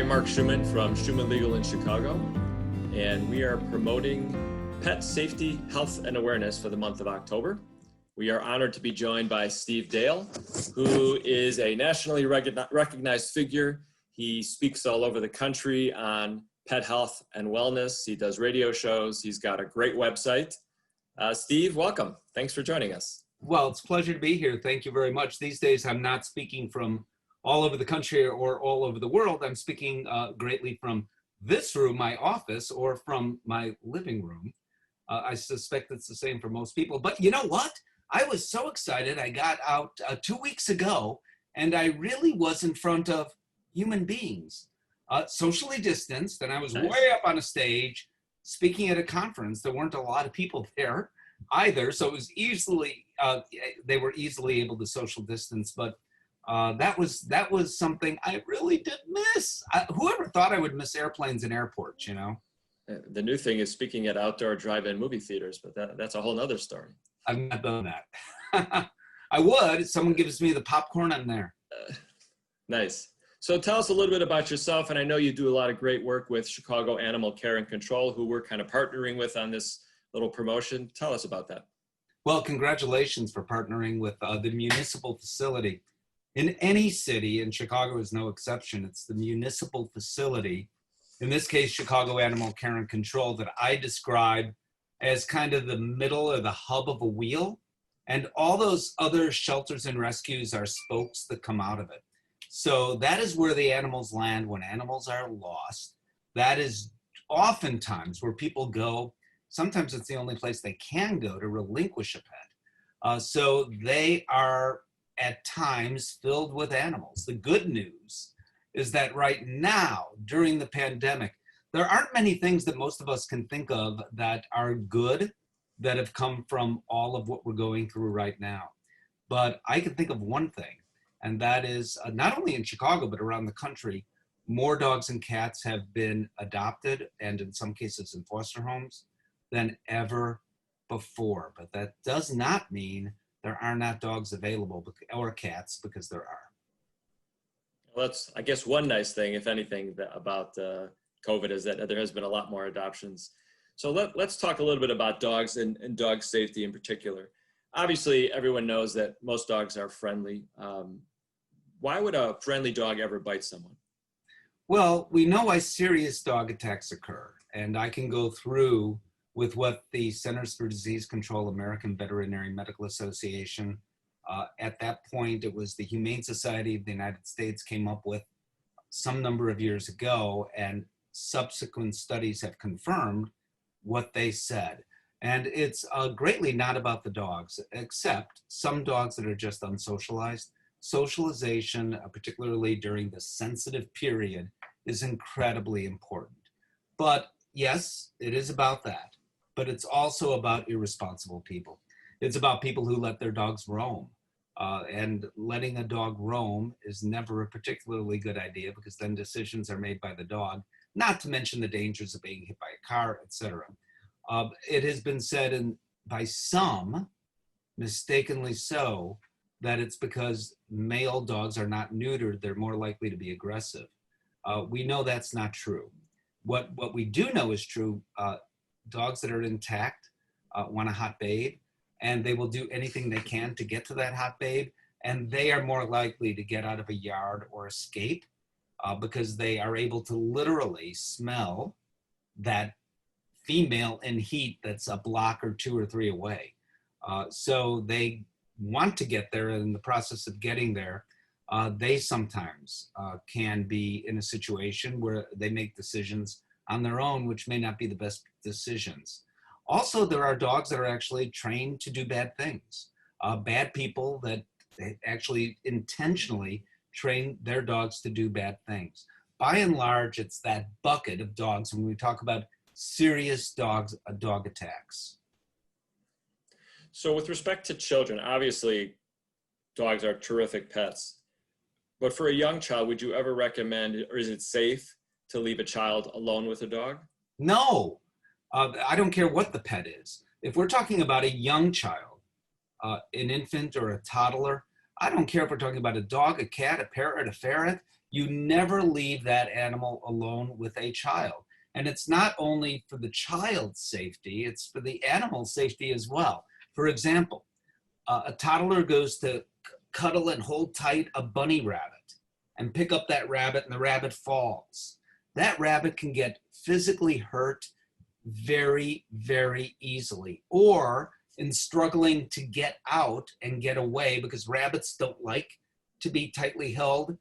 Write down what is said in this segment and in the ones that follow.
I'm Marc Shuman from Shuman Legal in Chicago, and we are promoting pet safety, health, and awareness for the month of October. We are honored to be joined by Steve Dale, who is a nationally recognized figure. He speaks all over the country on pet health and wellness. He does radio shows. He's got a great website. Steve, welcome. Thanks for joining us. Well, it's a pleasure to be here. Thank you very much. These days, I'm not speaking from all over the country or all over the world. I'm speaking greatly from this room, my office, or from my living room. I suspect it's the same for most people. But you know what? I was so excited. I got out 2 weeks ago, and I really was in front of human beings, socially distanced, and I was way up on a stage speaking at a conference. There weren't a lot of people there either, so it was easily, they were easily able to social distance, but that was something I really did miss. Whoever thought I would miss airplanes and airports, you know? The new thing is speaking at outdoor drive-in movie theaters, but that's a whole nother story. I've not done that. I would if someone gives me the popcorn, I'm there. Nice. So tell us a little bit about yourself, and I know you do a lot of great work with Chicago Animal Care and Control, who we're kind of partnering with on this little promotion. Tell us about that. Well, congratulations for partnering with the municipal facility. In any city, and Chicago is no exception, it's the municipal facility, in this case, Chicago Animal Care and Control, that I describe as kind of the middle or the hub of a wheel. And all those other shelters and rescues are spokes that come out of it. So that is where the animals land when animals are lost. That is oftentimes where people go. Sometimes it's the only place they can go to relinquish a pet. So they are at times filled with animals. The good news is that right now, during the pandemic, there aren't many things that most of us can think of that are good that have come from all of what we're going through right now. But I can think of one thing, and that is not only in Chicago, but around the country, more dogs and cats have been adopted, and in some cases in foster homes, than ever before. But that does not mean there are not dogs available or cats, because there are. Well, that's, I guess, one nice thing, if anything, about COVID is that there has been a lot more adoptions. So let's talk a little bit about dogs and dog safety in particular. Obviously, everyone knows that most dogs are friendly. Why would a friendly dog ever bite someone? Well, we know why serious dog attacks occur, and I can go through with what the Centers for Disease Control, American Veterinary Medical Association, at that point, it was the Humane Society of the United States, came up with some number of years ago, and subsequent studies have confirmed what they said. And it's greatly not about the dogs, except some dogs that are just unsocialized. Socialization, particularly during the sensitive period, is incredibly important. But yes, it is about that. But it's also about irresponsible people. It's about people who let their dogs roam. And letting a dog roam is never a particularly good idea, because then decisions are made by the dog, not to mention the dangers of being hit by a car, etc. It has been said by some, mistakenly so, that it's because male dogs are not neutered, they're more likely to be aggressive. We know that's not true. What we do know is true. Dogs that are intact want a hot bathe, and they will do anything they can to get to that hot bathe, and they are more likely to get out of a yard or escape because they are able to literally smell that female in heat that's a block or 2 or 3 away. So they want to get there, and in the process of getting there, they sometimes can be in a situation where they make decisions on their own, which may not be the best decisions. Also, there are dogs that are actually trained to do bad things. Bad people that actually intentionally train their dogs to do bad things. By and large, it's that bucket of dogs when we talk about serious dog attacks. So with respect to children, obviously, dogs are terrific pets. But for a young child, would you ever recommend, or is it safe to leave a child alone with a dog? No, I don't care what the pet is. If we're talking about a young child, an infant or a toddler, I don't care if we're talking about a dog, a cat, a parrot, a ferret. You never leave that animal alone with a child. And it's not only for the child's safety, it's for the animal's safety as well. For example, a toddler goes to cuddle and hold tight a bunny rabbit and pick up that rabbit, and the rabbit falls. That rabbit can get physically hurt very, very easily, or in struggling to get out and get away, because rabbits don't like to be tightly held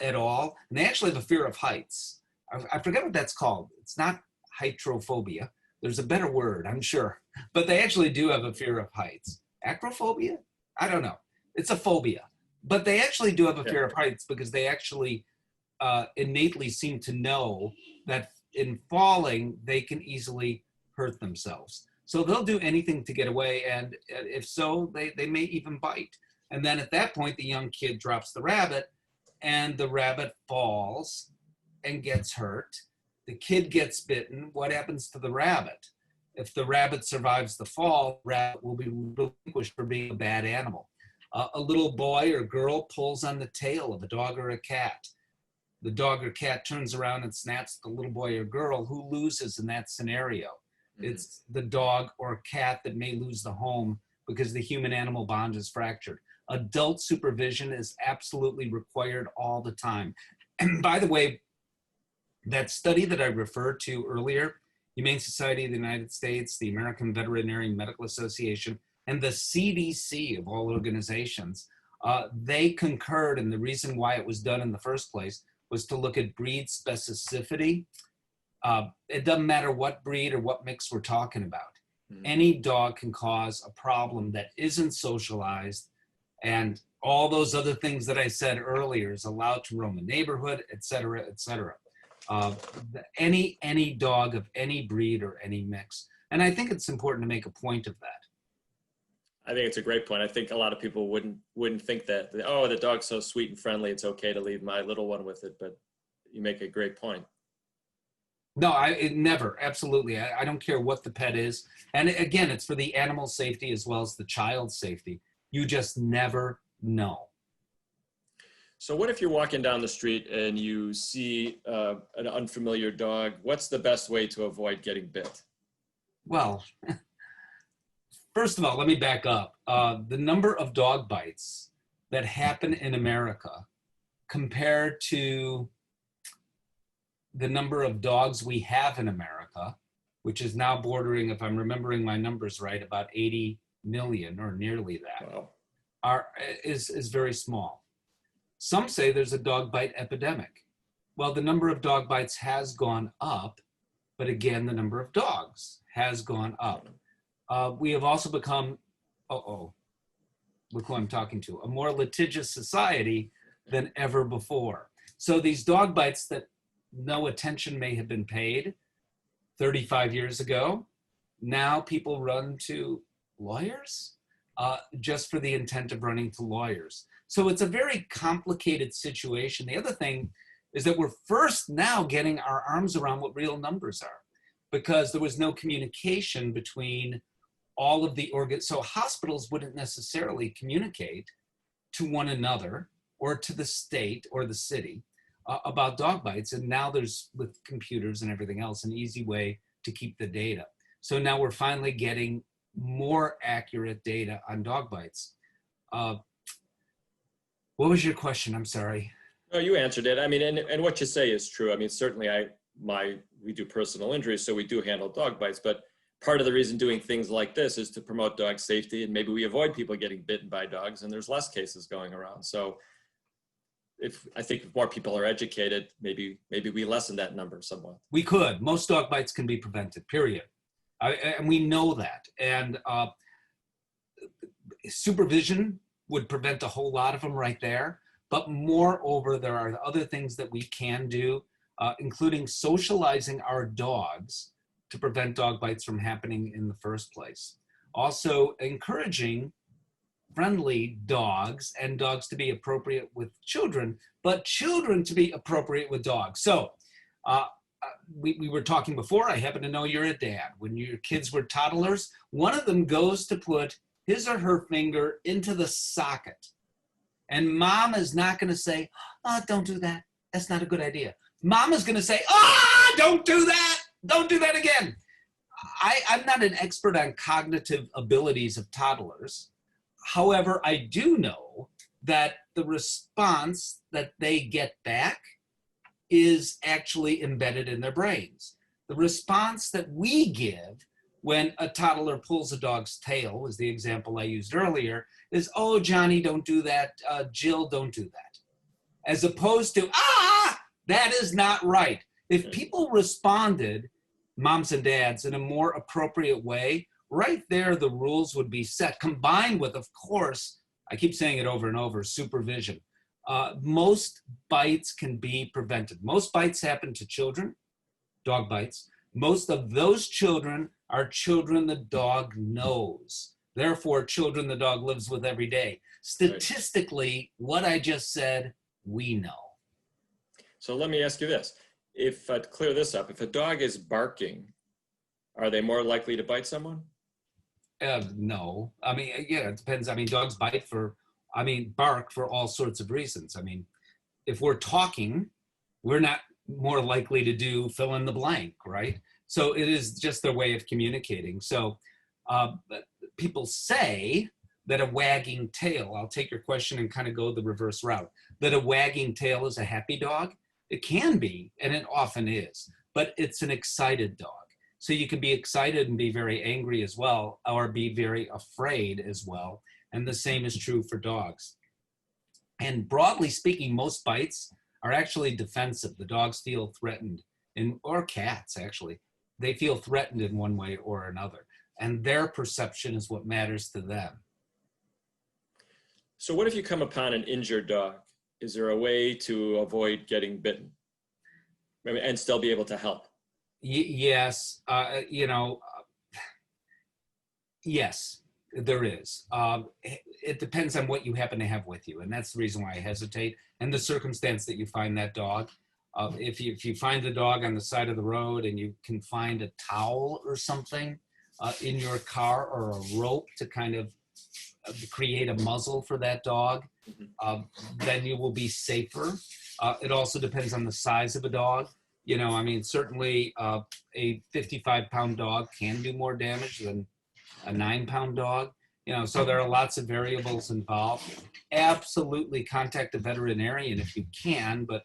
at all. And they actually have a fear of heights. I forget what that's called. It's not hydrophobia. There's a better word, I'm sure. But they actually do have a fear of heights. Acrophobia? I don't know. It's a phobia. But they actually do have a fear of heights because they actually innately seem to know that in falling, they can easily hurt themselves. So they'll do anything to get away. And if so, they may even bite. And then at that point, the young kid drops the rabbit and the rabbit falls and gets hurt. The kid gets bitten. What happens to the rabbit? If the rabbit survives the fall, the rabbit will be relinquished for being a bad animal. A little boy or girl pulls on the tail of a dog or a cat. The dog or cat turns around and snaps the little boy or girl. Who loses in that scenario? It's the dog or cat that may lose the home because the human-animal bond is fractured. Adult supervision is absolutely required all the time. And by the way, that study that I referred to earlier, Humane Society of the United States, the American Veterinary Medical Association, and the CDC of all organizations, they concurred, and the reason why it was done in the first place was to look at breed specificity. It doesn't matter what breed or what mix we're talking about. Any dog can cause a problem that isn't socialized, and all those other things that I said earlier is allowed to roam a neighborhood, et cetera, et cetera. Any dog of any breed or any mix. And I think it's important to make a point of that. I think it's a great point. I think a lot of people wouldn't think that, oh, the dog's so sweet and friendly, it's okay to leave my little one with it, but you make a great point. No, it never, absolutely. I don't care what the pet is. And again, it's for the animal safety as well as the child's safety. You just never know. So what if you're walking down the street and you see an unfamiliar dog? What's the best way to avoid getting bit? Well, first of all, let me back up. The number of dog bites that happen in America compared to the number of dogs we have in America, which is now bordering, if I'm remembering my numbers right, about 80 million or nearly that, wow, is very small. Some say there's a dog bite epidemic. Well, the number of dog bites has gone up, but again, the number of dogs has gone up. We have also become, look who I'm talking to, a more litigious society than ever before. So these dog bites that no attention may have been paid 35 years ago, now people run to lawyers just for the intent of running to lawyers. So it's a very complicated situation. The other thing is that we're first now getting our arms around what real numbers are, because there was no communication between all of the organs. So hospitals wouldn't necessarily communicate to one another or to the state or the city about dog bites. And now there's, with computers and everything else, an easy way to keep the data. So now we're finally getting more accurate data on dog bites. What was your question? I'm sorry. No, you answered it. I mean, and what you say is true. I mean, certainly we do personal injuries, so we do handle dog bites, but part of the reason doing things like this is to promote dog safety, and maybe we avoid people getting bitten by dogs, and there's less cases going around. So I think if more people are educated, maybe we lessen that number somewhat. We could. Most dog bites can be prevented, period. And we know that. And supervision would prevent a whole lot of them right there. But moreover, there are other things that we can do, including socializing our dogs to prevent dog bites from happening in the first place. Also encouraging friendly dogs, and dogs to be appropriate with children, but children to be appropriate with dogs. So we were talking before, I happen to know you're a dad. When your kids were toddlers, one of them goes to put his or her finger into the socket. And mom is not going to say, oh, don't do that. That's not a good idea. Mama's going to say, don't do that. Don't do that again. I'm not an expert on cognitive abilities of toddlers. However, I do know that the response that they get back is actually embedded in their brains. The response that we give when a toddler pulls a dog's tail, was the example I used earlier, is, oh, Johnny, don't do that. Jill, don't do that. As opposed to, that is not right. If people responded, moms and dads, in a more appropriate way, right there, the rules would be set, combined with, of course, I keep saying it over and over, supervision. Most bites can be prevented. Most bites happen to children, dog bites. Most of those children are children the dog knows. Therefore, children the dog lives with every day. Statistically, what I just said, we know. So let me ask you this. If clear this up, if a dog is barking, are they more likely to bite someone? No. I mean, yeah, it depends. I mean, dogs bark for all sorts of reasons. I mean, if we're talking, we're not more likely to do fill in the blank, right? So it is just their way of communicating. So people say that a wagging tail, I'll take your question and kind of go the reverse route, that a wagging tail is a happy dog. It can be, and it often is, but it's an excited dog. So you can be excited and be very angry as well, or be very afraid as well. And the same is true for dogs. And broadly speaking, most bites are actually defensive. The dogs feel threatened, or cats actually. They feel threatened in one way or another. And their perception is what matters to them. So what if you come upon an injured dog? Is there a way to avoid getting bitten and still be able to help? Yes, yes, there is. It depends on what you happen to have with you. And that's the reason why I hesitate, and the circumstance that you find that dog. If you find the dog on the side of the road and you can find a towel or something in your car, or a rope to kind of create a muzzle for that dog, then you will be safer. It also depends on the size of a dog. Certainly a 55-pound dog can do more damage than a 9-pound dog. So there are lots of variables involved. Absolutely contact a veterinarian if you can, but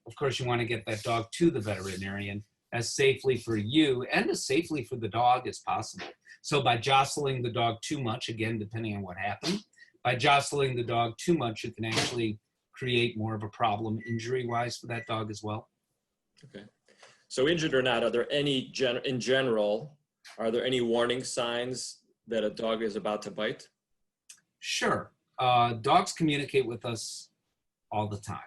of course you want to get that dog to the veterinarian as safely for you and as safely for the dog as possible. So by jostling the dog too much, again, depending on what happened, by jostling the dog too much, you can actually create more of a problem injury-wise for that dog as well. Okay. So injured or not, are there any, in general, are there any warning signs that a dog is about to bite? Sure. Dogs communicate with us all the time,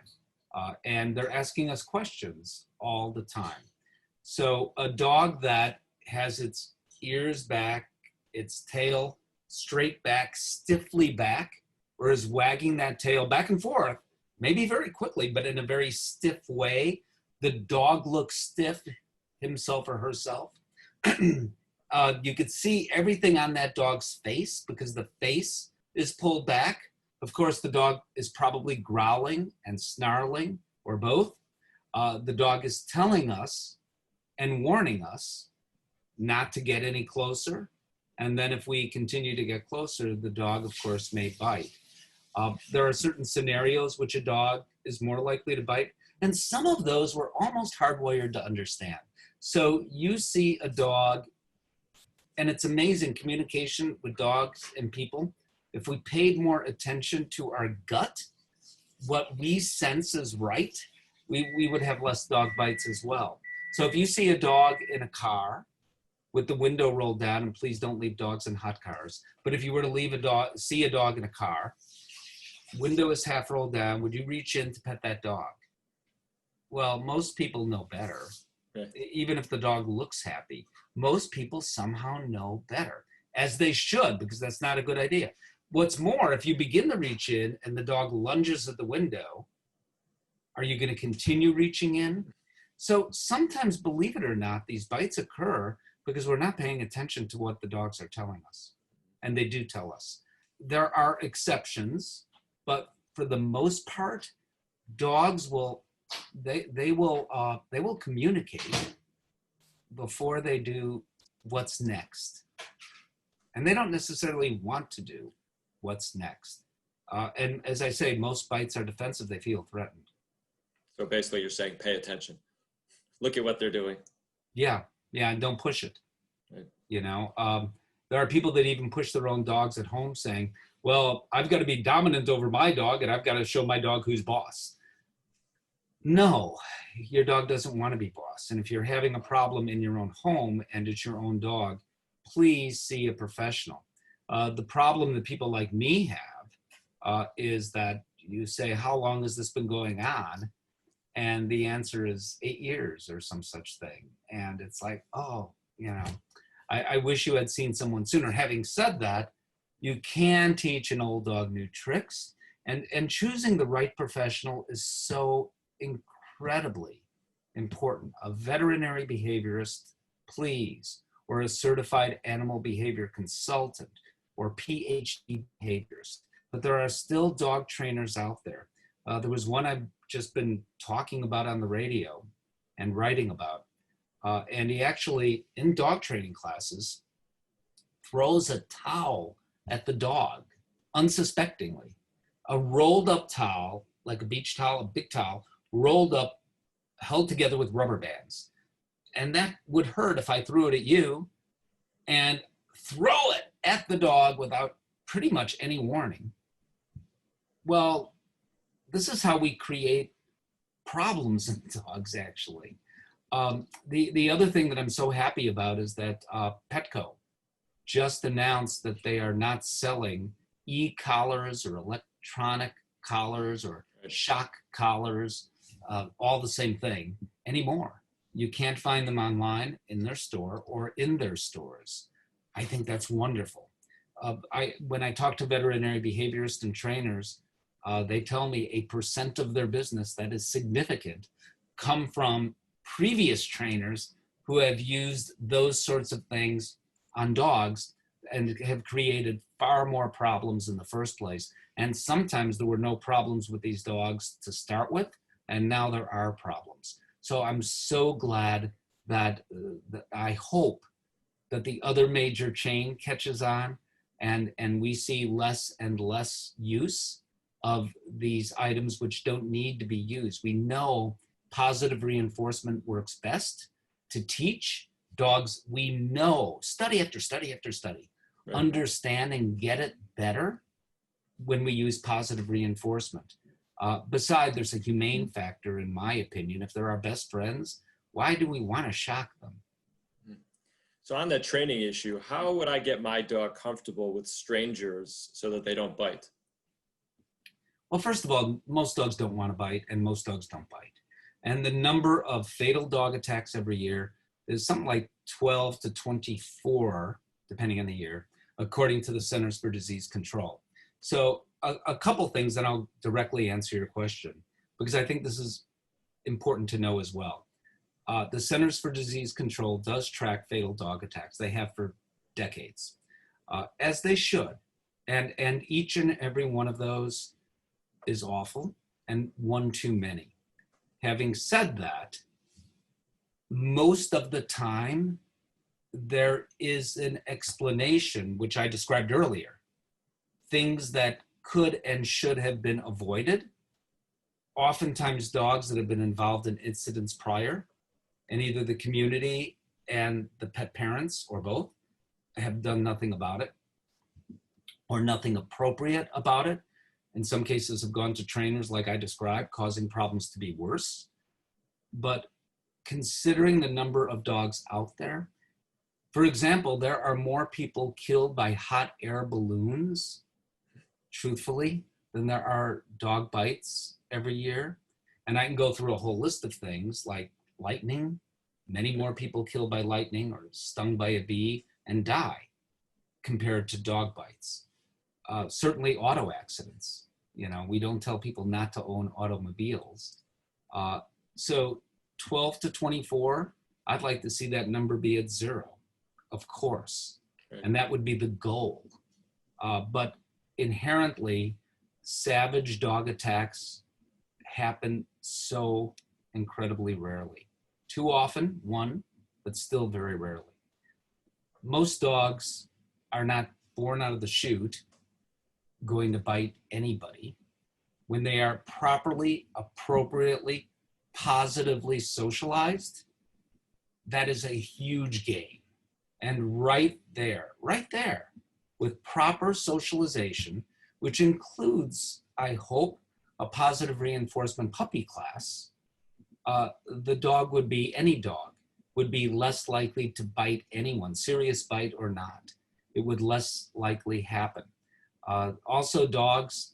and they're asking us questions all the time. So a dog that has its ears back, its tail straight back, stiffly back, or is wagging that tail back and forth, maybe very quickly, but in a very stiff way, the dog looks stiff, himself or herself. You could see everything on that dog's face because the face is pulled back. Of course, the dog is probably growling and snarling, or both. The dog is telling us and warning us not to get any closer. And then if we continue to get closer, the dog, of course, may bite. There are certain scenarios which a dog is more likely to bite. And some of those we're almost hardwired to understand. So you see a dog, and it's amazing communication with dogs and people. If we paid more attention to our gut, what we sense is right, we would have less dog bites as well. So if you see a dog in a car with the window rolled down, and please don't leave dogs in hot cars, but if you were to see a dog in a car, window is half rolled down, would you reach in to pet that dog? Well, most people know better. Okay. Even if the dog looks happy, most people somehow know better, as they should, because that's not a good idea. What's more, if you begin to reach in and the dog lunges at the window, are you going to continue reaching in? So sometimes, believe it or not, these bites occur because we're not paying attention to what the dogs are telling us. And they do tell us. There are exceptions, but for the most part, dogs will they will communicate before they do what's next, and they don't necessarily want to do what's next. And as I say, most bites are defensive. They feel threatened. So basically, you're saying pay attention. Look at what they're doing. Yeah, and don't push it. Right. You know, there are people that even push their own dogs at home, saying, "Well, I've got to be dominant over my dog, and I've got to show my dog who's boss." No, your dog doesn't want to be boss. And if you're having a problem in your own home and it's your own dog, please see a professional. The problem that people like me have is that you say, how long has this been going on? And the answer is 8 years or some such thing. And it's like, oh, you know, I wish you had seen someone sooner. Having said that, you can teach an old dog new tricks. And choosing the right professional is so incredibly important. A veterinary behaviorist, please, or a certified animal behavior consultant, or PhD behaviorist. But there are still dog trainers out there. There was one I've just been talking about on the radio and writing about. And he actually, in dog training classes, throws a towel at the dog, unsuspectingly. A rolled up towel, like a beach towel, a big towel, rolled up, held together with rubber bands. And that would hurt if I threw it at you, and throw it at the dog without pretty much any warning. Well, this is how we create problems in dogs, actually. The other thing that I'm so happy about is that Petco just announced that they are not selling e-collars or electronic collars or shock collars, all the same thing anymore. You can't find them online in their store or in their stores. I think that's wonderful. When I talk to veterinary behaviorists and trainers, they tell me 1% of their business, that is significant, come from previous trainers who have used those sorts of things on dogs and have created far more problems in the first place. And sometimes there were no problems with these dogs to start with, and now there are problems. So I'm so glad that I hope that the other major chain catches on, and we see less and less use of these items which don't need to be used. We know positive reinforcement works best to teach dogs. We know, study after study after study, right, understand and get it better when we use positive reinforcement. Besides, there's a humane factor, in my opinion. If they're our best friends, why do we want to shock them? So on that training issue, how would I get my dog comfortable with strangers so that they don't bite? Well, first of all, most dogs don't want to bite, and most dogs don't bite. And the number of fatal dog attacks every year is something like 12 to 24, depending on the year, according to the Centers for Disease Control. So a couple things, and I'll directly answer your question, because I think this is important to know as well. The Centers for Disease Control does track fatal dog attacks. They have for decades, as they should. And each and every one of those is awful and one too many. Having said that, most of the time, there is an explanation, which I described earlier. Things that could and should have been avoided. Oftentimes dogs that have been involved in incidents prior, and either the community and the pet parents, or both, have done nothing about it, or nothing appropriate about it. In some cases have gone to trainers like I described, causing problems to be worse. But considering the number of dogs out there, for example, there are more people killed by hot air balloons, truthfully, than there are dog bites every year. And I can go through a whole list of things like lightning. Many more people killed by lightning or stung by a bee and die compared to dog bites. Certainly auto accidents. You know, we don't tell people not to own automobiles. So 12 to 24, I'd like to see that number be at 0, of course. Right. And that would be the goal. But inherently, savage dog attacks happen so incredibly rarely. Too often, one, but still very rarely. Most dogs are not born out of the chute going to bite anybody. When they are properly, appropriately, positively socialized, that is a huge gain. And right there, with proper socialization, which includes, I hope, a positive reinforcement puppy class, the dog would be, any dog, would be less likely to bite anyone, serious bite or not. It would less likely happen. Also, dogs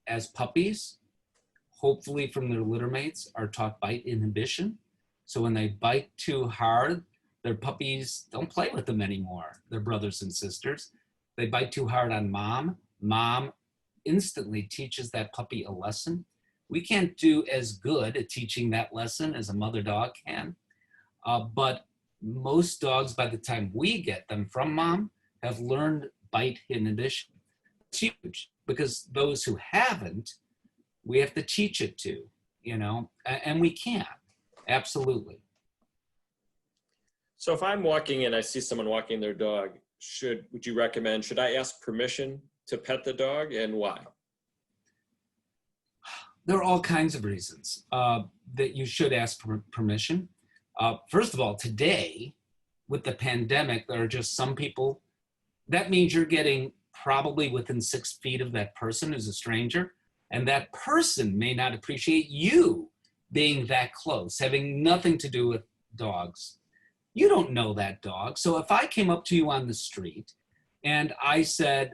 as puppies, hopefully from their litter mates, are taught bite inhibition. So when they bite too hard, their puppies don't play with them anymore, their brothers and sisters. They bite too hard on mom. Mom instantly teaches that puppy a lesson. We can't do as good at teaching that lesson as a mother dog can. But most dogs, by the time we get them from mom, have learned bite inhibition. It's huge, because those who haven't, we have to teach it to, and we can, absolutely. So if I'm walking and I see someone walking their dog, would you recommend, should I ask permission to pet the dog, and why? There are all kinds of reasons that you should ask for permission. First of all, today, with the pandemic, there are just some people, that means you're getting probably within 6 feet of that person who's a stranger, and that person may not appreciate you being that close, having nothing to do with dogs. You don't know that dog. So if I came up to you on the street and I said,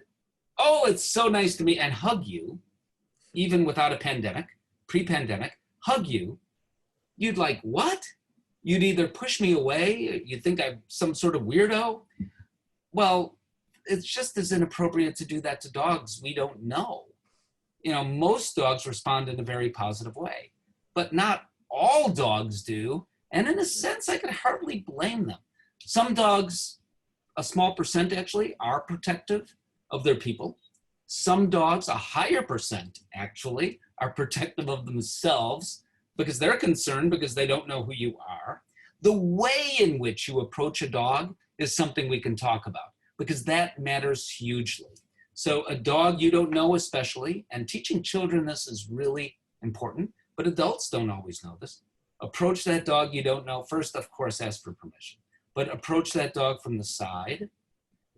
"Oh, it's so nice to meet," and hug you, even without a pandemic, pre-pandemic, hug you, you'd like, what? You'd either push me away, you'd think I'm some sort of weirdo. Well, it's just as inappropriate to do that to dogs we don't know. Most dogs respond in a very positive way, but not all dogs do. And in a sense, I could hardly blame them. Some dogs, a small percent actually, are protective of their people. Some dogs, a higher percent actually, are protective of themselves because they're concerned because they don't know who you are. The way in which you approach a dog is something we can talk about, because that matters hugely. So a dog you don't know especially, and teaching children this is really important, but adults don't always know this. Approach that dog you don't know. First, of course, ask for permission, but approach that dog from the side,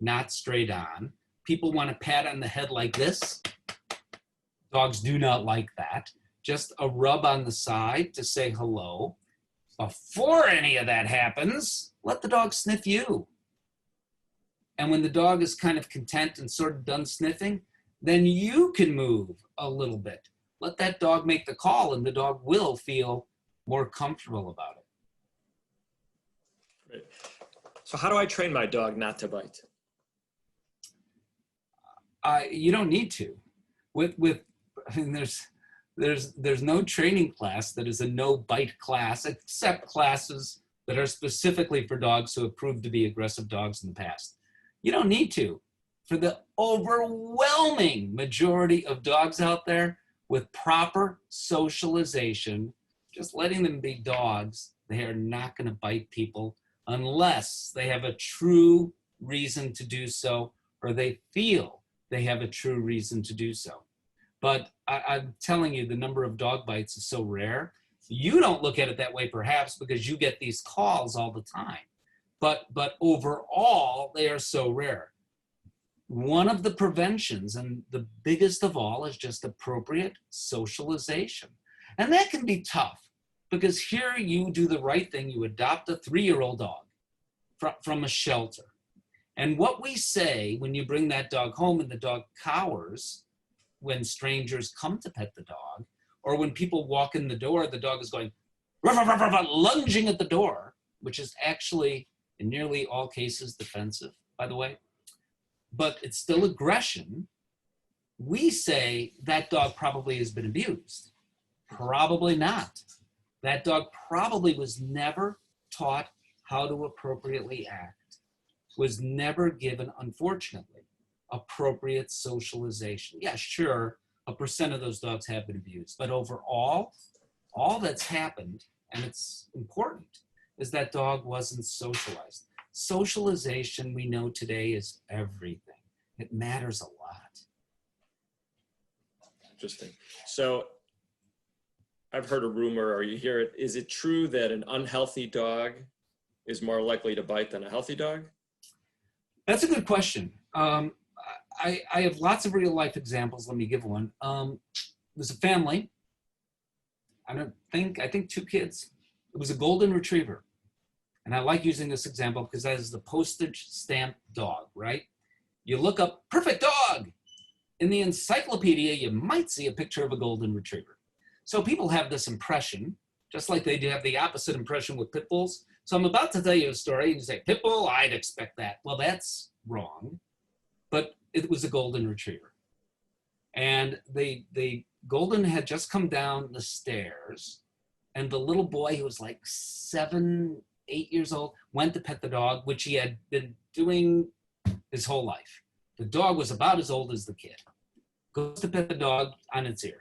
not straight on. People want to pat on the head like this. Dogs do not like that. Just a rub on the side to say hello. Before any of that happens, let the dog sniff you. And when the dog is kind of content and sort of done sniffing, then you can move a little bit. Let that dog make the call, and the dog will feel more comfortable about it. Great. So how do I train my dog not to bite? You don't need to. There's no training class that is a no bite class, except classes that are specifically for dogs who have proved to be aggressive dogs in the past. You don't need to. For the overwhelming majority of dogs out there, with proper socialization, just letting them be dogs, they are not going to bite people unless they have a true reason to do so, or they feel they have a true reason to do so. But I'm telling you, the number of dog bites is so rare. You don't look at it that way, perhaps, because you get these calls all the time. But overall, they are so rare. One of the preventions, and the biggest of all, is just appropriate socialization. And that can be tough, because here you do the right thing. You adopt a 3-year-old dog from a shelter. And what we say when you bring that dog home and the dog cowers when strangers come to pet the dog, or when people walk in the door, the dog is going, ruff, ruff, ruff, ruff, lunging at the door, which is actually, in nearly all cases, defensive, by the way. But it's still aggression. We say that dog probably has been abused. Probably not. That dog probably was never taught how to appropriately act, was never given, unfortunately, appropriate socialization. Yeah, sure, a percent of those dogs have been abused, but overall, all that's happened and it's important, is that dog wasn't socialized. Socialization, we know today, is everything. It matters a lot. Interesting. So I've heard a rumor, or you hear it, is it true that an unhealthy dog is more likely to bite than a healthy dog? That's a good question. I have lots of real life examples. Let me give one. There's a family. I think 2 kids. It was a golden retriever. And I like using this example because that is the postage stamp dog, right? You look up perfect dog. In the encyclopedia, you might see a picture of a golden retriever. So people have this impression, just like they do have the opposite impression with pit bulls. So I'm about to tell you a story and you say, pit bull, I'd expect that. Well, that's wrong. But it was a golden retriever. And the golden had just come down the stairs, and the little boy, who was like 7, 8 years old, went to pet the dog, which he had been doing his whole life. The dog was about as old as the kid. Goes to pet the dog on its ear.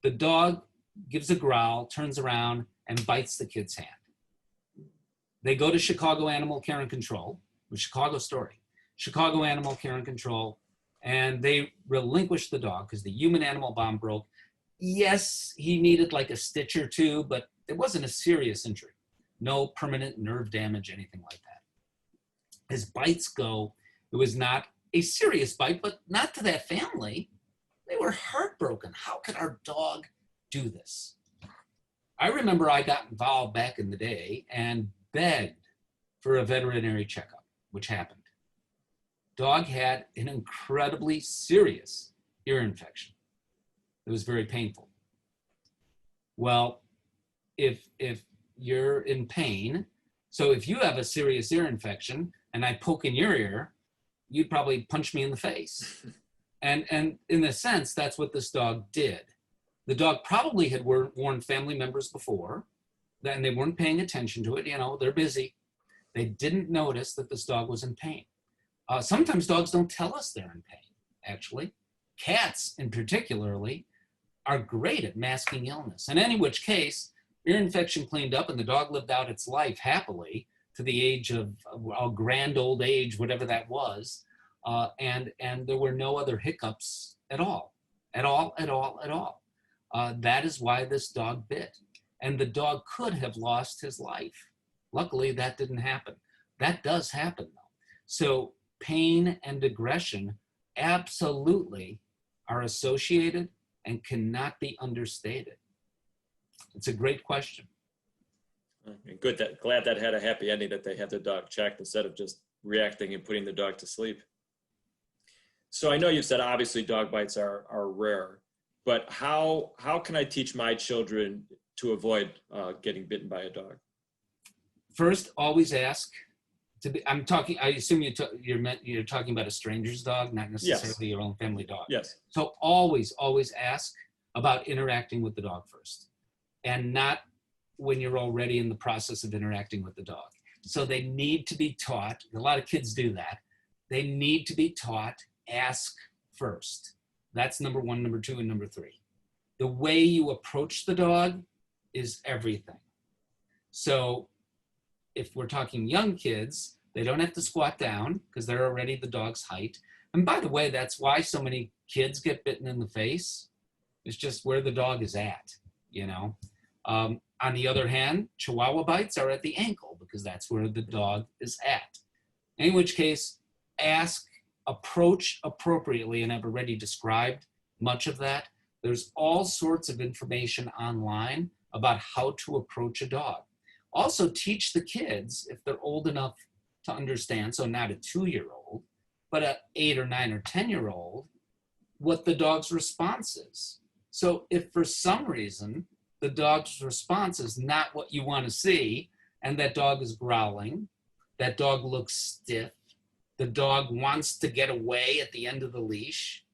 The dog gives a growl, turns around, and bites the kid's hand. They go to Chicago Animal Care and Control, with Chicago story. Chicago Animal Care and Control, and they relinquished the dog because the human-animal bond broke. Yes, he needed like a stitch or 2, but it wasn't a serious injury. No permanent nerve damage, anything like that. As bites go, it was not a serious bite, but not to that family. They were heartbroken. How could our dog do this? I remember I got involved back in the day and begged for a veterinary checkup, which happened. Dog had an incredibly serious ear infection. It was very painful. Well, if you're in pain, so if you have a serious ear infection and I poke in your ear, you'd probably punch me in the face. And in a sense, that's what this dog did. The dog probably had warned family members before, and they weren't paying attention to it. You know, they're busy. They didn't notice that this dog was in pain. Sometimes dogs don't tell us they're in pain, actually. Cats, in particularly, are great at masking illness. In any which case, ear infection cleaned up and the dog lived out its life happily to the age of a grand old age, whatever that was. And there were no other hiccups at all. That is why this dog bit. And the dog could have lost his life. Luckily, that didn't happen. That does happen, though. So pain and aggression absolutely are associated and cannot be understated. It's a great question. Good. Glad that had a happy ending, that they had the dog checked instead of just reacting and putting the dog to sleep. So I know you said obviously dog bites are rare, but how can I teach my children to avoid getting bitten by a dog? First, always ask. I assume you're talking about a stranger's dog, not necessarily your own family dog. Yes. So always ask about interacting with the dog first, and not when you're already in the process of interacting with the dog. So they need to be taught. A lot of kids do that. They need to be taught, ask first. That's number 1, number 2, and number 3. The way you approach the dog is everything. So if we're talking young kids, they don't have to squat down because they're already the dog's height. And by the way, that's why so many kids get bitten in the face. It's just where the dog is at, you know. On the other hand, Chihuahua bites are at the ankle because that's where the dog is at. In which case, ask, approach appropriately, and I've already described much of that. There's all sorts of information online about how to approach a dog. Also teach the kids, if they're old enough to understand, so not a 2-year-old, but an 8 or 9 or 10-year-old, what the dog's response is. So if for some reason the dog's response is not what you want to see, and that dog is growling, that dog looks stiff, the dog wants to get away at the end of the leash,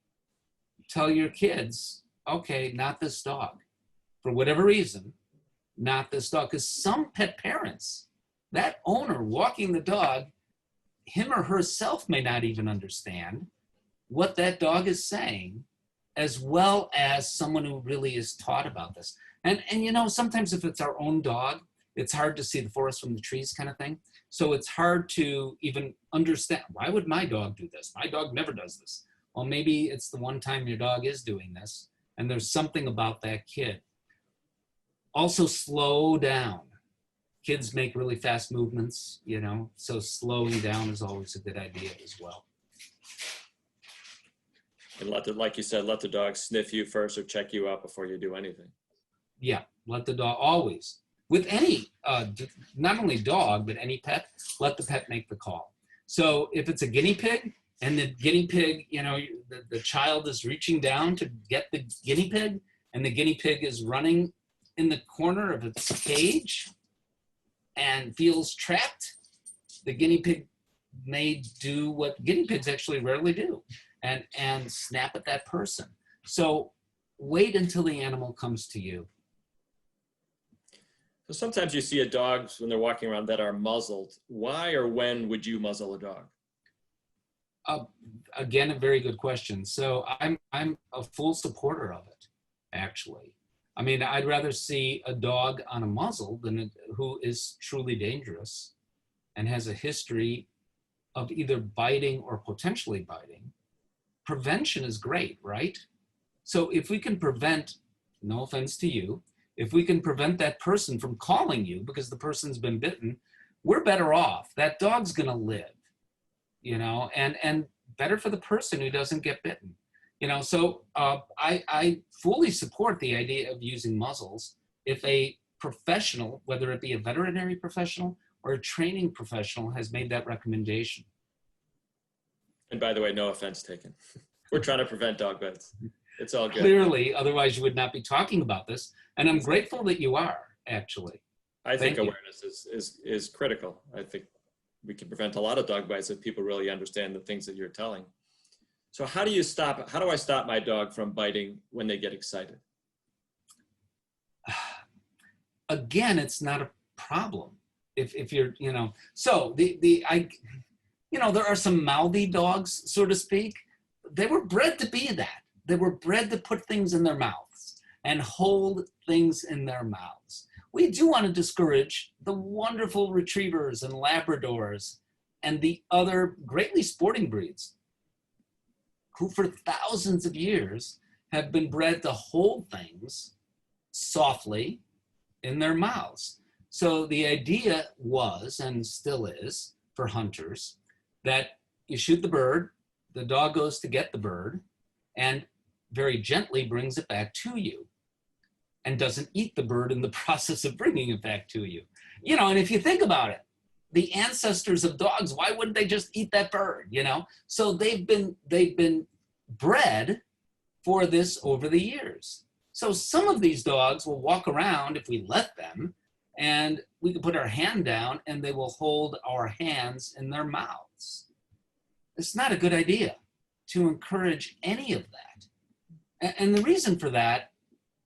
tell your kids, okay, not this dog. For whatever reason, not this dog. Because some pet parents, that owner walking the dog, him or herself may not even understand what that dog is saying as well as someone who really is taught about this. And sometimes if it's our own dog, it's hard to see the forest from the trees kind of thing. So it's hard to even understand, why would my dog do this? My dog never does this. Well, maybe it's the one time your dog is doing this, and there's something about that kid. Also, slow down. Kids make really fast movements, so slowing down is always a good idea as well. And like you said, let the dog sniff you first or check you out before you do anything. Yeah, let the dog always. With any, not only dog, but any pet, let the pet make the call. So if it's a guinea pig and the guinea pig, the child is reaching down to get the guinea pig and the guinea pig is running in the corner of its cage and feels trapped, the guinea pig may do what guinea pigs actually rarely do and snap at that person. So wait until the animal comes to you. So sometimes you see dogs when they're walking around that are muzzled. Why or when would you muzzle a dog? Again, a very good question. So I'm a full supporter of it, actually. I mean, I'd rather see a dog on a muzzle who is truly dangerous and has a history of either biting or potentially biting. Prevention is great, right? So if we can prevent, no offense to you, if we can prevent that person from calling you because the person's been bitten, we're better off. That dog's gonna live, and better for the person who doesn't get bitten. So I fully support the idea of using muzzles if a professional, whether it be a veterinary professional or a training professional, has made that recommendation. And by the way, no offense taken. We're trying to prevent dog bites. It's all good. Clearly, otherwise you would not be talking about this. And I'm grateful that you are, actually. I think awareness is critical. I think we can prevent a lot of dog bites if people really understand the things that you're telling. So how do I stop my dog from biting when they get excited? Again, it's not a problem. If you're, so there are some mouthy dogs, so to speak. They were bred to be that. They were bred to put things in their mouths and hold things in their mouths. We do want to discourage the wonderful retrievers and Labradors and the other greatly sporting breeds who for thousands of years have been bred to hold things softly in their mouths. So the idea was, and still is, for hunters, that you shoot the bird, the dog goes to get the bird, and very gently brings it back to you and doesn't eat the bird in the process of bringing it back to you. And if you think about it, the ancestors of dogs, why wouldn't they just eat that bird, So they've been bred for this over the years. So some of these dogs will walk around if we let them, and we can put our hand down and they will hold our hands in their mouths. It's not a good idea to encourage any of that. And the reason for that,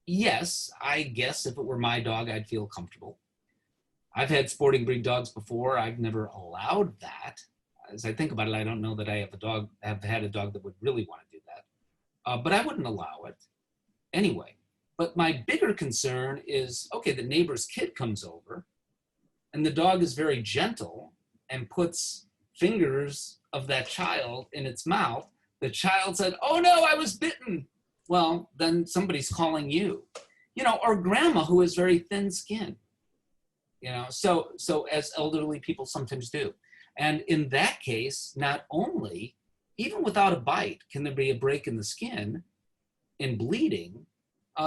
yes, I guess if it were my dog, I'd feel comfortable. I've had sporting breed dogs before. I've never allowed that. As I think about it, I don't know that I have had a dog that would really want to do that. But I wouldn't allow it anyway. But my bigger concern is, okay, the neighbor's kid comes over and the dog is very gentle and puts fingers of that child in its mouth. The child said, "Oh no, I was bitten." Well, then somebody's calling you, or grandma who has very thin skin, so as elderly people sometimes do. And in that case, not only, even without a bite, can there be a break in the skin and bleeding,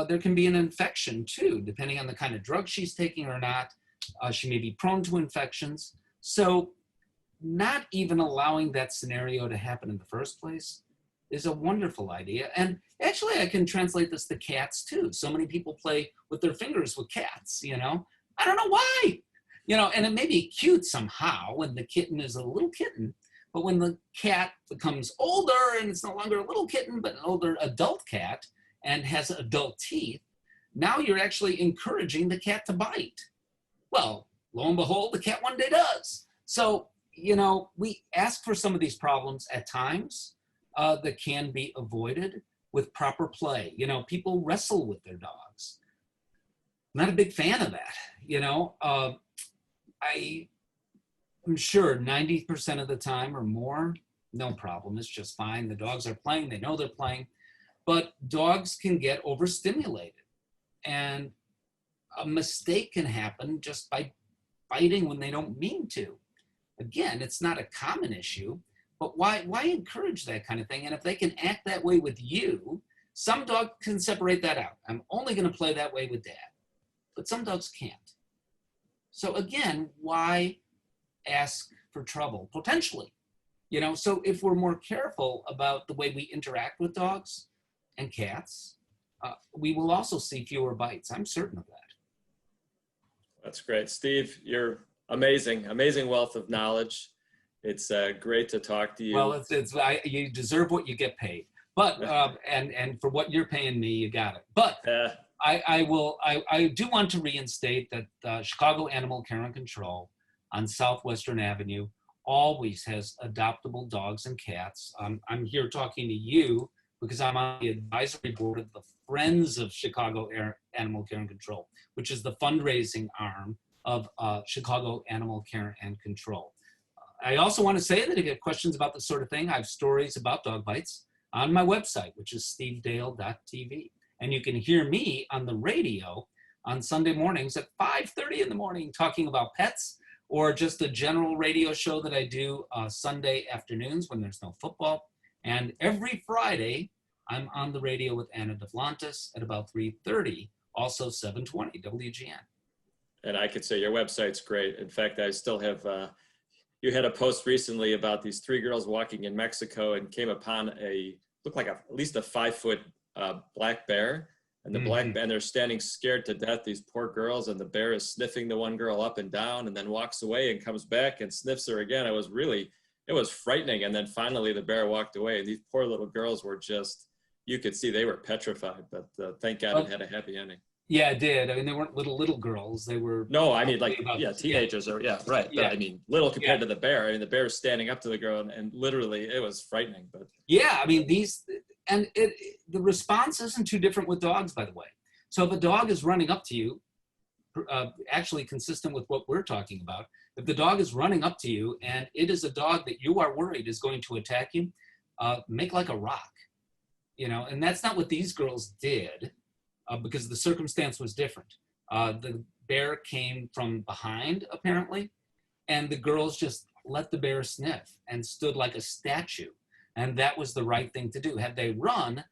there can be an infection too, depending on the kind of drug she's taking or not. She may be prone to infections. So not even allowing that scenario to happen in the first place is a wonderful idea. And actually, I can translate this to cats too. So many people play with their fingers with cats, I don't know why, and it may be cute somehow when the kitten is a little kitten, but when the cat becomes older and it's no longer a little kitten, but an older adult cat and has adult teeth, now you're actually encouraging the cat to bite. Well, lo and behold, the cat one day does. So, we ask for some of these problems at times that can be avoided with proper play. You know, people wrestle with their dogs. I'm not a big fan of that. You know, I'm sure 90% of the time or more, no problem. It's just fine. The dogs are playing. They know they're playing. But dogs can get overstimulated. And a mistake can happen just by biting when they don't mean to. Again, it's not a common issue, but why encourage that kind of thing? And if they can act that way with you, some dogs can separate that out. I'm only going to play that way with dad, but some dogs can't. So again, why ask for trouble? Potentially, you know, so if we're more careful about the way we interact with dogs and cats, we will also see fewer bites. I'm certain of that. That's great. Steve, you're amazing, amazing wealth of knowledge. It's great to talk to you. Well, you deserve what you get paid, but and for what you're paying me, you got it. But I do want to reinstate that Chicago Animal Care and Control on Southwestern Avenue always has adoptable dogs and cats. I'm here talking to you because I'm on the advisory board of the Friends of Chicago Animal Care and Control, which is the fundraising arm of Chicago Animal Care and Control. I also want to say that if you get questions about this sort of thing, I have stories about dog bites on my website, which is stevedale.tv. And you can hear me on the radio on Sunday mornings at 5:30 in the morning talking about pets, or just a general radio show that I do Sunday afternoons when there's no football. And every Friday, I'm on the radio with Anna DeVlantis at about 3:30, also 720 WGN. And I could say your website's great. In fact, I still have, you had a post recently about these 3 girls walking in Mexico and came upon looked like at least a 5-foot black bear. And the black bear, and they're standing scared to death, these poor girls, and the bear is sniffing the one girl up and down and then walks away and comes back and sniffs her again. It was frightening. And then finally the bear walked away, and these poor little girls were just, you could see they were petrified, but thank God it had a happy ending. Yeah, it did. I mean, they weren't little girls. They were. No, I mean, like, teenagers or, right. Yeah. But I mean, little compared to the bear. I mean, the bear was standing up to the girl, and literally it was frightening. But yeah, I mean, the response isn't too different with dogs, by the way. So if a dog is running up to you, actually consistent with what we're talking about, if the dog is running up to you and it is a dog that you are worried is going to attack you, make like a rock, you know, and that's not what these girls did because the circumstance was different. The bear came from behind, apparently, and the girls just let the bear sniff and stood like a statue. And that was the right thing to do. Had they run,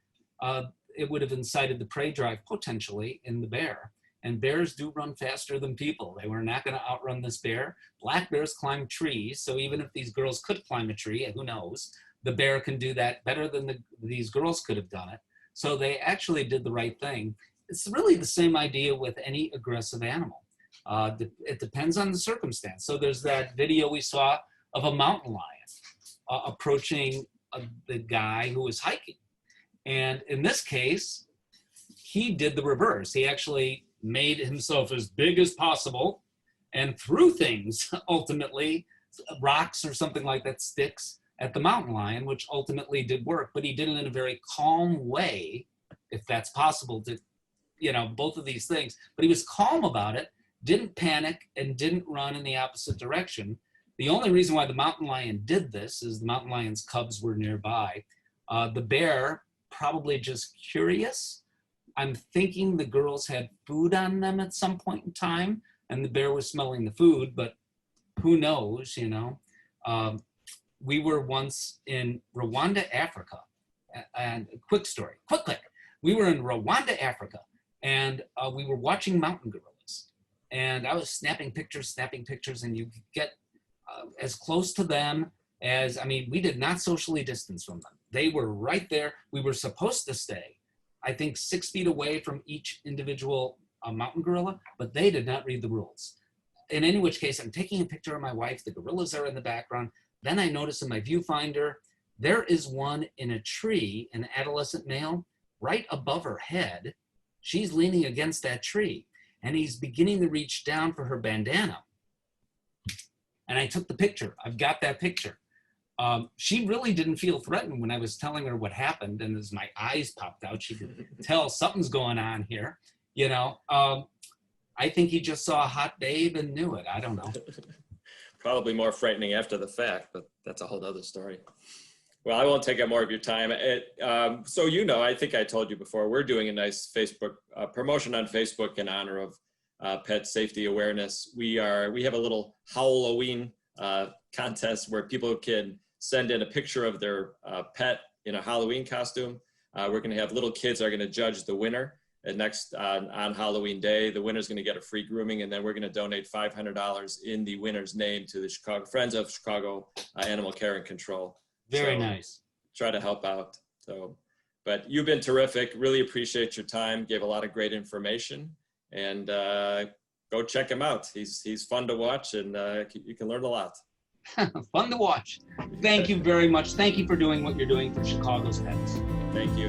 it would have incited the prey drive potentially in the bear. And bears do run faster than people. They were not going to outrun this bear. Black bears climb trees. So even if these girls could climb a tree, who knows, the bear can do that better than these girls could have done it. So they actually did the right thing. It's really the same idea with any aggressive animal. It depends on the circumstance. So there's that video we saw of a mountain lion approaching the guy who was hiking. And in this case, he did the reverse. He actually made himself as big as possible and threw things, ultimately, rocks or something like that, sticks, at the mountain lion, which ultimately did work. But he did it in a very calm way, if that's possible to, you know, both of these things. But he was calm about it, didn't panic, and didn't run in the opposite direction. The only reason why the mountain lion did this is the mountain lion's cubs were nearby. The bear, probably just curious. I'm thinking the girls had food on them at some point in time, and the bear was smelling the food, but who knows, you know. We were once in Rwanda, Africa, and quick story, quick. We were in Rwanda, Africa, and we were watching mountain gorillas. And I was snapping pictures, and you get as close to them as, I mean, we did not socially distance from them. They were right there. We were supposed to stay, I think, 6 feet away from each individual mountain gorilla, but they did not read the rules. In any which case, I'm taking a picture of my wife. The gorillas are in the background. Then I notice in my viewfinder, there is one in a tree, an adolescent male, right above her head. She's leaning against that tree, and he's beginning to reach down for her bandana. And I took the picture. I've got that picture. She really didn't feel threatened when I was telling her what happened. And as my eyes popped out, she could tell something's going on here. You know, I think he just saw a hot babe and knew it. I don't know. Probably more frightening after the fact, but that's a whole other story. Well, I won't take up more of your time. So, you know, I think I told you before, we're doing a nice Facebook promotion on Facebook in honor of pet safety awareness. We have a little Halloween contest where people can send in a picture of their pet in a Halloween costume. We're going to have little kids are going to judge the winner. And next on Halloween Day, the winner's going to get a free grooming, and then we're going to donate $500 in the winner's name to the Friends of Chicago Animal Care and Control. Very nice. Try to help out. So, but you've been terrific. Really appreciate your time. Gave a lot of great information, and go check him out. He's fun to watch, and you can learn a lot. Fun to watch. Thank you very much. Thank you for doing what you're doing for Chicago's pets. Thank you.